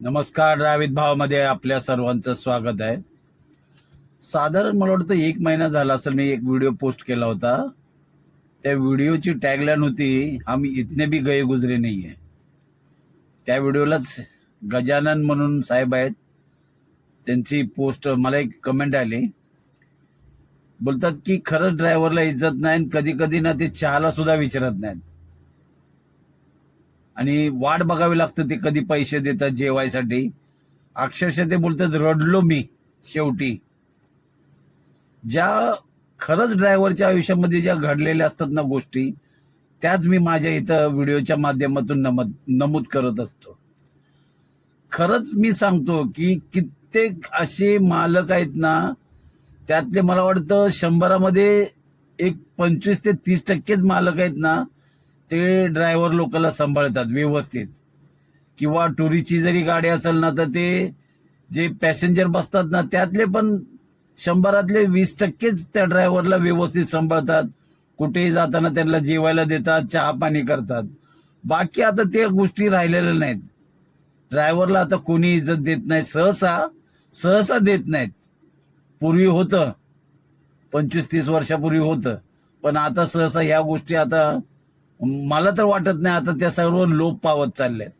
नमस्कार. द्राविड भावामध्ये आपल्या सर्वांचं स्वागत आहे. साधारण मला वाटतं 1 महिना झाला असेल मी एक व्हिडिओ पोस्ट केला होता. त्या व्हिडिओची टॅगलाईन होती, हम इतने भी गए गुजरे नहीं है. त्या व्हिडिओलाच गजानन म्हणून साहेब आहेत, त्यांची पोस्ट मला एक कमेंट आली. बोलतात की खरंच ड्रायव्हरला इज्जत नाही, कधी कधी ना ते चहाला सुद्धा विचारत नाहीत आणि वाट बघावी लागतं ते कधी पैसे देतात जेवायसाठी. अक्षरशः ते बोलतात रडलो मी शेवटी. ज्या खरंच ड्रायव्हरच्या आयुष्यामध्ये ज्या घडलेल्या असतात ना गोष्टी, त्याच मी माझ्या इथं व्हिडिओच्या माध्यमातून नमूद करत असतो. खरंच मी सांगतो की कित्येक असे मालक आहेत ना, त्यातले मला वाटतं 100मध्ये एक 25 ते 30% मालक आहेत ना, ते ड्रायव्हर लोकांना सांभाळतात व्यवस्थित. किंवा टुरिस्टची जरी गाडी असेल ना, तर ते जे पॅसेंजर बसतात ना, त्यातले पण 100रातले 20%च त्या ड्रायव्हरला व्यवस्थित सांभाळतात. कुठेही जाताना त्यांना जेवायला देतात, चहा पाणी करतात. बाकी आता त्या गोष्टी राहिलेल्या नाहीत. ड्रायव्हरला आता कोणी इज्जत देत नाही, सहसा देत नाहीत. पूर्वी होतं, 25-30 वर्षापूर्वी होतं, पण आता सहसा ह्या गोष्टी आता मला तर वाटत नाही आता त्या सर्व लोप पावत चालल्यात.